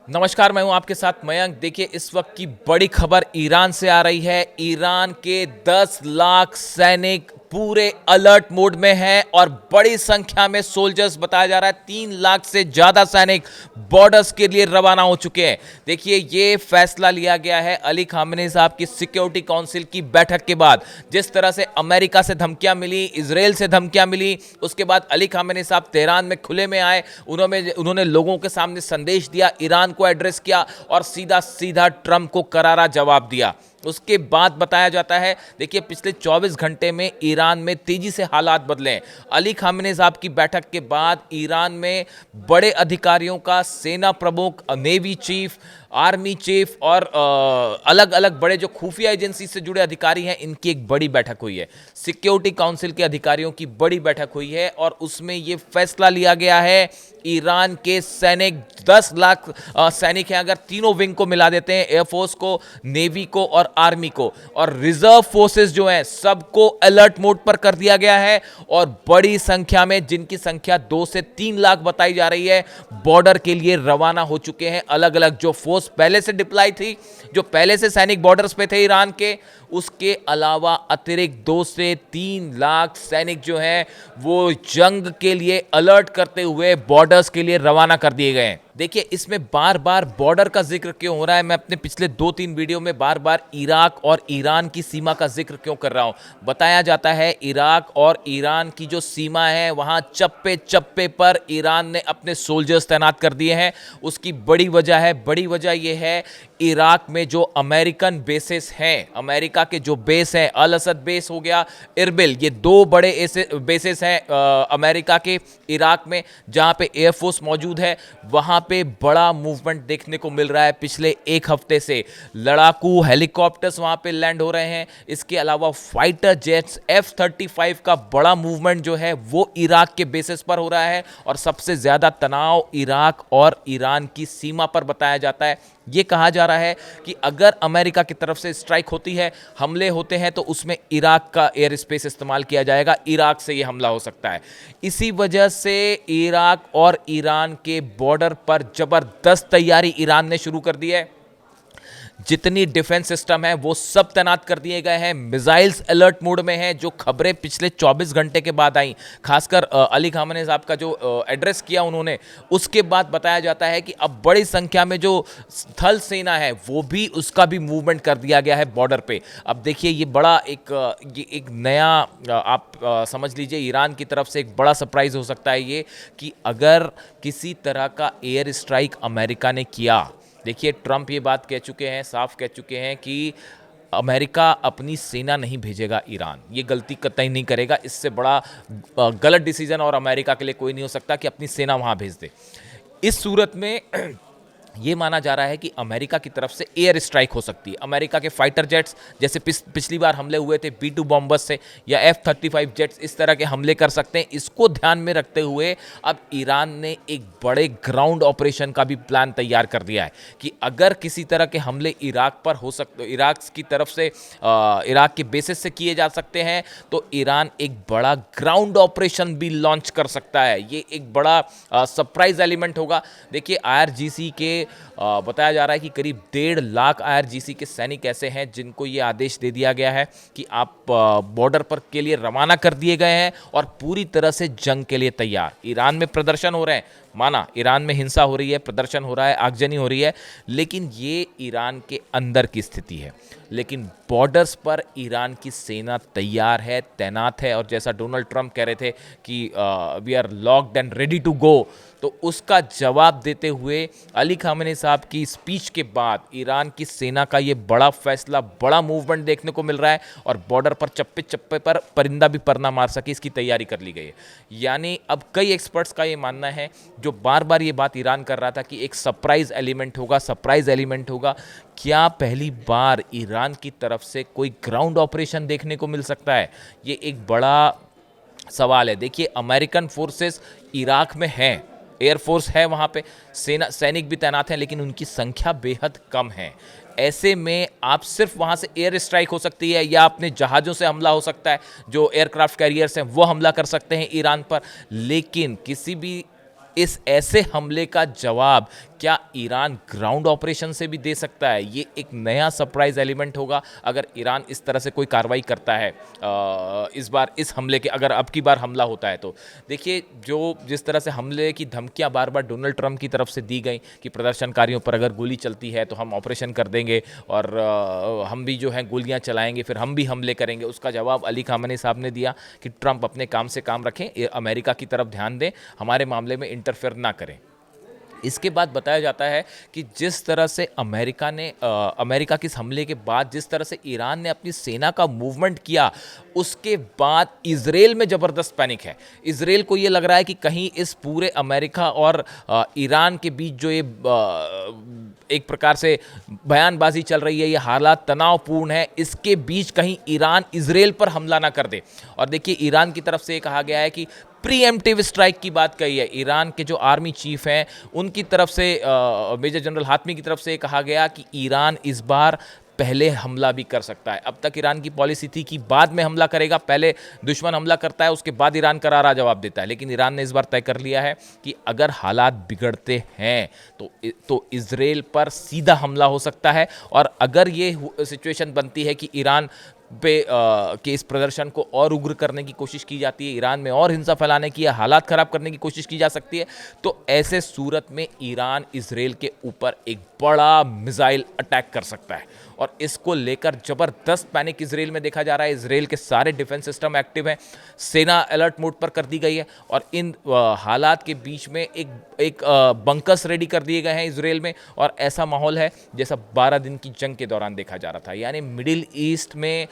नमस्कार, मैं हूं आपके साथ मयंक। देखिए, इस वक्त की बड़ी खबर ईरान से आ रही है। ईरान के 10 लाख सैनिक पूरे अलर्ट मोड में हैं और बड़ी संख्या में सोल्जर्स बताया जा रहा है। 3 लाख से ज्यादा सैनिक बॉर्डर्स के लिए रवाना हो चुके हैं। देखिए, ये फैसला लिया गया है अली खामेनी साहब की सिक्योरिटी काउंसिल की बैठक के बाद। जिस तरह से अमेरिका से धमकियां मिली, इजराइल से धमकियां मिली, उसके बाद अली खामेनी साहब तेहरान में खुले में आए। उन्होंने लोगों के सामने संदेश दिया, ईरान को एड्रेस किया और सीधा सीधा ट्रंप को करारा जवाब दिया। उसके बाद बताया जाता है, देखिए, पिछले 24 घंटे में ईरान में तेजी से हालात बदले हैं। अली खामेनी साहब की बैठक के बाद ईरान में बड़े अधिकारियों का, सेना प्रमुख, नेवी चीफ, आर्मी चीफ और अलग अलग बड़े जो खुफिया एजेंसी से जुड़े अधिकारी हैं, इनकी एक बड़ी बैठक हुई है। सिक्योरिटी काउंसिल के अधिकारियों की बड़ी बैठक हुई है और उसमें यह फैसला लिया गया है, ईरान के सैनिक 10 लाख सैनिक हैं। अगर तीनों विंग को मिला देते हैं, एयरफोर्स को, नेवी को और आर्मी को, और रिजर्व फोर्सेस जो हैं, सबको अलर्ट मोड पर कर दिया गया है। और बड़ी संख्या में, जिनकी संख्या 2 से 3 लाख बताई जा रही है, बॉर्डर के लिए रवाना हो चुके हैं। अलग अलग जो फोर्स पहले से डिप्लॉय थी, जो पहले से सैनिक बॉर्डर्स पे थे ईरान के, उसके अलावा अतिरिक्त 2 से 3 लाख सैनिक जो हैं, वो जंग के लिए अलर्ट करते हुए बॉर्डर्स के लिए रवाना कर दिए गए हैं। देखिए, इसमें बार बार बॉर्डर का जिक्र क्यों हो रहा है? मैं अपने पिछले 2-3 वीडियो में बार बार इराक और ईरान की सीमा का जिक्र क्यों कर रहा हूं? बताया जाता है, इराक और ईरान की जो सीमा है, वहां चप्पे चप्पे पर ईरान ने अपने सोल्जर्स तैनात कर दिए हैं। उसकी बड़ी वजह है, बड़ी वजह यह है, इराक में जो अमेरिकन बेसेस हैं, अमेरिका के जो बेस हैं, अल असद बेस हो गया, इरबिल, ये 2 बड़े बेसेस हैं अमेरिका के इराक में, जहां पे एयरफोर्स मौजूद है। वहां पे बड़ा मूवमेंट देखने को मिल रहा है। पिछले 1 हफ्ते से लड़ाकू हेलीकॉप्टर्स वहां पे लैंड हो रहे हैं। इसके अलावा फाइटर जेट्स F-35 का बड़ा मूवमेंट जो है, वो इराक के बेसिस पर हो रहा है। और सबसे ज्यादा तनाव इराक और ईरान की सीमा पर बताया जाता है। ये कहा जा रहा है कि अगर अमेरिका की तरफ से स्ट्राइक होती है, हमले होते हैं, तो उसमें इराक का एयर स्पेस इस्तेमाल किया जाएगा। इराक से ये हमला हो सकता है। इसी वजह से इराक और ईरान के बॉर्डर पर जबरदस्त तैयारी ईरान ने शुरू कर दी है। जितनी डिफेंस सिस्टम है, वो सब तैनात कर दिए गए हैं। मिसाइल्स अलर्ट मोड में हैं। जो खबरें पिछले 24 घंटे के बाद आई, खासकर अली खामेनी साहब का जो एड्रेस किया उन्होंने, उसके बाद बताया जाता है कि अब बड़ी संख्या में जो थल सेना है, वो भी, उसका भी मूवमेंट कर दिया गया है बॉर्डर पे। अब देखिए, ये बड़ा एक नया, आप समझ लीजिए, ईरान की तरफ से एक बड़ा सरप्राइज हो सकता है ये, कि अगर किसी तरह का एयर स्ट्राइक अमेरिका ने किया। देखिए, ट्रंप ये बात कह चुके हैं, साफ कह चुके हैं कि अमेरिका अपनी सेना नहीं भेजेगा ईरान। ये गलती कतई नहीं करेगा। इससे बड़ा गलत डिसीजन और अमेरिका के लिए कोई नहीं हो सकता कि अपनी सेना वहां भेज दे। इस सूरत में ये माना जा रहा है कि अमेरिका की तरफ से एयर स्ट्राइक हो सकती है। अमेरिका के फाइटर जेट्स, जैसे पिछली बार हमले हुए थे B-2 बॉम्बर्स से, या F-35 जेट्स, इस तरह के हमले कर सकते हैं। इसको ध्यान में रखते हुए अब ईरान ने एक बड़े ग्राउंड ऑपरेशन का भी प्लान तैयार कर दिया है कि अगर किसी तरह के हमले इराक पर हो सकते, इराक की तरफ से, इराक के बेसिस से किए जा सकते हैं, तो ईरान एक बड़ा ग्राउंड ऑपरेशन भी लॉन्च कर सकता है। ये एक बड़ा सरप्राइज एलिमेंट होगा। देखिए, IRGC के बताया जा रहा है कि करीब 1.5 लाख IRGC के सैनिक ऐसे हैं जिनको ये आदेश दे दिया गया है कि आप बॉर्डर पर के लिए रवाना कर दिए गए हैं और पूरी तरह से जंग के लिए तैयार। ईरान में प्रदर्शन हो रहे हैं, माना ईरान में हिंसा हो रही है, प्रदर्शन हो रहा है, आगजनी हो रही है, लेकिन ये ईरान के अंदर की स्थिति है। लेकिन बॉर्डर्स पर ईरान की सेना तैयार है, तैनात है। और जैसा डोनाल्ड ट्रंप कह रहे थे कि we are locked and ready to go, तो उसका जवाब देते हुए अली खामेनी साहब की स्पीच के बाद ईरान की सेना का ये बड़ा फैसला, बड़ा मूवमेंट देखने को मिल रहा है। और बॉर्डर पर चप्पे चप्पे पर परिंदा भी पर ना मार सके, इसकी तैयारी कर ली गई है। यानी अब कई एक्सपर्ट्स का ये मानना है, जो बार बार ये बात ईरान कर रहा था कि एक सरप्राइज एलिमेंट होगा, सरप्राइज एलिमेंट होगा, क्या पहली बार ईरान की तरफ से कोई ग्राउंड ऑपरेशन देखने को मिल सकता है? ये एक बड़ा सवाल है। देखिए, अमेरिकन फोर्सेस इराक में हैं, एयरफोर्स है वहाँ पे, सेना, सैनिक भी तैनात हैं, लेकिन उनकी संख्या बेहद कम है। ऐसे में आप सिर्फ वहाँ से एयर स्ट्राइक हो सकती है, या अपने जहाज़ों से हमला हो सकता है, जो एयरक्राफ्ट कैरियर्स हैं वो हमला कर सकते हैं ईरान पर। लेकिन किसी भी इस ऐसे हमले का जवाब क्या ईरान ग्राउंड ऑपरेशन से भी दे सकता है? ये एक नया सरप्राइज एलिमेंट होगा अगर ईरान इस तरह से कोई कार्रवाई करता है इस बार, इस हमले के, अगर अब की बार हमला होता है तो। देखिए, जो जिस तरह से हमले की धमकियां बार बार डोनाल्ड ट्रंप की तरफ से दी गई कि प्रदर्शनकारियों पर अगर गोली चलती है तो हम ऑपरेशन कर देंगे और हम भी जो है गोलियां चलाएंगे, फिर हम भी हमले करेंगे, उसका जवाब अली खामेनी साहब ने दिया कि ट्रंप अपने काम से काम रखें, अमेरिका की तरफ ध्यान दें, हमारे मामले में इंटरफेयर ना करें। इसके बाद बताया जाता है कि जिस तरह से अमेरिका के इस हमले के बाद जिस तरह से ईरान ने अपनी सेना का मूवमेंट किया, उसके बाद इजराइल में ज़बरदस्त पैनिक है। इजराइल को ये लग रहा है कि कहीं इस पूरे अमेरिका और ईरान के बीच जो ये एक प्रकार से बयानबाजी चल रही है, ये हालात तनावपूर्ण है, इसके बीच कहीं ईरान इजराइल पर हमला ना कर दे। और देखिए, ईरान की तरफ से ये कहा गया है कि प्रीएम्प्टिव स्ट्राइक की बात कही है। ईरान के जो आर्मी चीफ हैं उनकी तरफ से, मेजर जनरल हातमी की तरफ से कहा गया कि ईरान इस बार पहले हमला भी कर सकता है। अब तक ईरान की पॉलिसी थी कि बाद में हमला करेगा, पहले दुश्मन हमला करता है उसके बाद ईरान करारा जवाब देता है, लेकिन ईरान ने इस बार तय कर लिया है कि अगर हालात बिगड़ते हैं तो इजराइल पर सीधा हमला हो सकता है। और अगर ये सिचुएशन बनती है कि ईरान के इस प्रदर्शन को और उग्र करने की कोशिश की जाती है, ईरान में और हिंसा फैलाने की या हालात खराब करने की कोशिश की जा सकती है, तो ऐसे सूरत में ईरान इजराइल के ऊपर एक बड़ा मिसाइल अटैक कर सकता है। और इसको लेकर जबरदस्त पैनिक इजराइल में देखा जा रहा है। इजराइल के सारे डिफेंस सिस्टम एक्टिव हैं, सेना अलर्ट मोड पर कर दी गई है और इन हालात के बीच में एक बंकर्स रेडी कर दिए गए हैं इजराइल में। और ऐसा माहौल है जैसा 12 दिन की जंग के दौरान देखा जा रहा था, यानी मिडिल ईस्ट में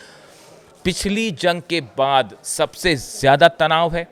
पिछली जंग के बाद सबसे ज़्यादा तनाव है।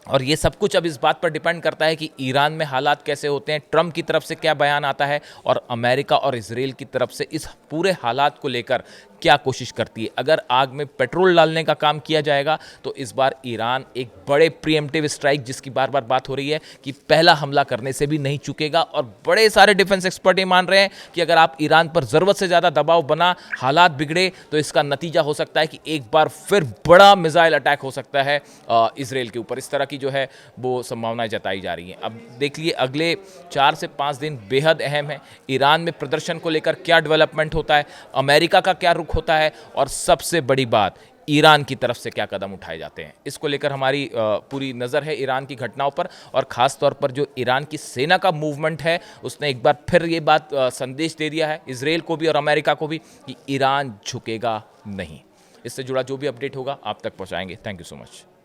और ये सब कुछ अब इस बात पर डिपेंड करता है कि ईरान में हालात कैसे होते हैं, ट्रंप की तरफ से क्या बयान आता है और अमेरिका और इजराइल की तरफ से इस पूरे हालात को लेकर क्या कोशिश करती है। अगर आग में पेट्रोल डालने का काम किया जाएगा तो इस बार ईरान एक बड़े प्रीएम्प्टिव स्ट्राइक, जिसकी बार बार बात हो रही है कि पहला हमला करने से भी नहीं चूकेगा। और बड़े सारे डिफेंस एक्सपर्ट ये मान रहे हैं कि अगर आप ईरान पर ज़रूरत से ज़्यादा दबाव बना, हालात बिगड़े, तो इसका नतीजा हो सकता है कि एक बार फिर बड़ा मिसाइल अटैक हो सकता है इजराइल के ऊपर। इस तरह की जो है वो संभावनाएं जताई जा रही हैं। अब देख लिए अगले 4 से 5 दिन बेहद अहम है। ईरान में प्रदर्शन को लेकर क्या डेवलपमेंट होता है, अमेरिका का क्या रुख होता है, और सबसे बड़ी बात, ईरान की तरफ से क्या कदम उठाए जाते हैं। इसको लेकर हमारी पूरी नज़र है ईरान की घटनाओं पर। और ख़ास तौर पर जो ईरान की सेना का मूवमेंट है, उसने एक बार फिर ये बात संदेश दे दिया है इजराइल को भी और अमेरिका को भी कि ईरान झुकेगा नहीं। इससे जुड़ा जो भी अपडेट होगा आप तक पहुंचाएंगे। Thank you so much.